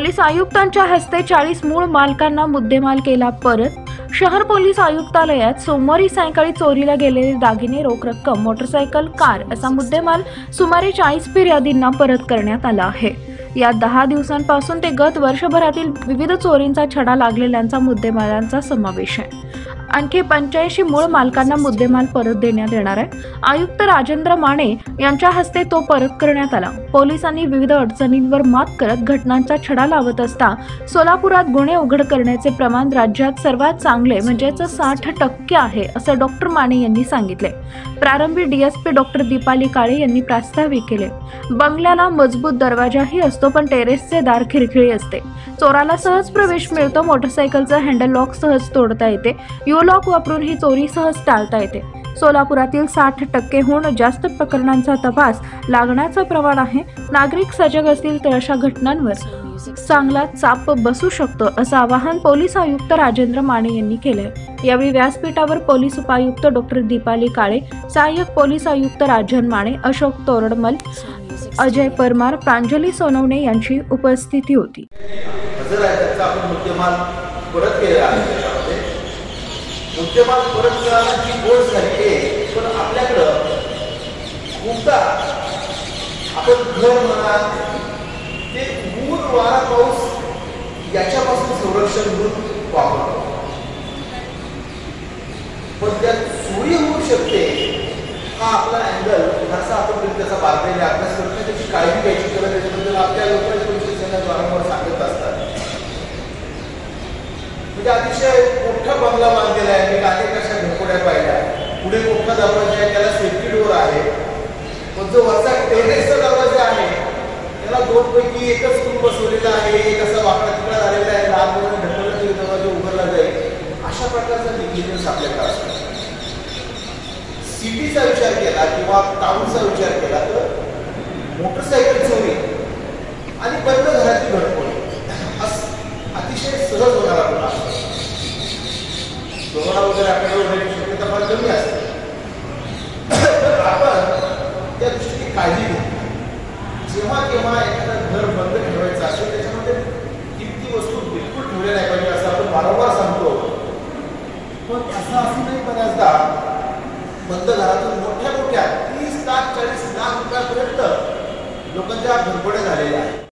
Police आयुक्तांच्या हस्ते 40 मूळ मालकांना मुद्देमाल केला परत। शहर पोलीस आयुक्तालयात सोमवारी सायंकाळी चोरीला गेलेले दागिने, रोख रक्कम, मोटरसायकल, कार असा मुद्देमाल सुमारे 40 फिर्यादींना परत करण्यात आला आहे। या 10 दिवसांपासून ते गत वर्षभरातील विविध चोरींचा छडा लागलेल्यांचा मुद्देमालांचा समावेश आहे। आणखी 85 मूळ मालकांना मुद्देमाल परत देण्यात येणार आहे। आयुक्त राजेंद्र माने यांच्या हस्ते तो परत करण्यात आला। पोलिसांनी विविध अडचणींवर मात करत घटनांचा छडा लावत असता सोलापुरात गुन्हे उघड करण्याचे प्रमाण राज्यात सर्वात चांगले म्हणजेच 60% आहे असं डॉक्टर माने यांनी सांगितले। प्रारंभी डीएसपी डॉक्टर दीपाली काळे यांनी प्रास्ताविक केले। बंगल्याला मजबूत दरवाजाही असतो पण टेरेसचे दार खिळखिळी असते। चोराला सहज प्रवेश मिळतो। मोटरसायकलचं हँडल लॉक सहज तोडता येते। यू लॉक वापरून ही चोरी सहज टाळता येते। सोलापुरातील 60%हून जास्त प्रकरणांचा तपास लागण्याचं प्रमाण आहे। नागरिक सजग असतील तर अशा घटनांवर चांगला चाप बसू शकतो असं आवाहन पोलीस आयुक्त राजेंद्र माने यांनी केले। यावेळी व्यासपीठावर पोलीस उपायुक्त डॉक्टर दीपाली काळे, सहाय्यक पोलीस आयुक्त राजन माने, अशोक तोरडमल, अजय परमार, प्रांजली सोनवणे यांची उपस्थिती होती। मुद्देमाल परत करण्याची गोष्ट झाली आहे, पण आपल्याकडं खूपदा आपण घर म्हणा ते ऊन वारा पाऊस याच्यापासून संरक्षण म्हणून वापरतो, पण त्यात चोरी होऊ शकते हा आपला अँगल फारसा आपण त्याचा बारकाईने अभ्यास करतो, त्याची काळजी घ्यायची गरज आहे। त्याच्याबद्दल आपल्या लोकांना वारंवार सांगत असतात। म्हणजे अतिशय मोठा बंगला बांधलेला आहे, मी अनेक अशा घरफोड्या पाहिल्या। पुढे मोठा दरवाजा आहे, त्याला सेफ्टी डोअर आहे, पण जो वरचा टेरेसचा दरवाजा आहे त्याला 2 पैकी एकच कुल बसवलेला आहे, एक असा वाकडा तिकडा झालेला आहे, लहान मुलांना ढकलून तरी दरवाजा उघडला जाईल अशा प्रकारचा निगेटिव्ह आपल्याकडे असतो। सिटीचा विचार केला किंवा टाउनचा विचार केला तर मोटरसायकल चोरी आणि बंद घराची घरफोड अतिशय सहज होणारा गुन्हा असतो। दोघांना वगैरे आपल्याला होण्याची शक्यता फार कमी असते, तर आपण त्या दृष्टीने काळजी घेतो। जेव्हा केव्हा एखादं घर बंद ठेवायचं असेल त्याच्यामध्ये किती वस्तू बिलकुल ठेवल्या नाही पाहिजे असं आपण वारंवार सांगतो, पण असं असूनही बऱ्याचदा बंद घरातून मोठ्या 30 लाख 40 लाख रुपयापर्यंत लोकांच्या घरफोड्या झालेल्या आहेत।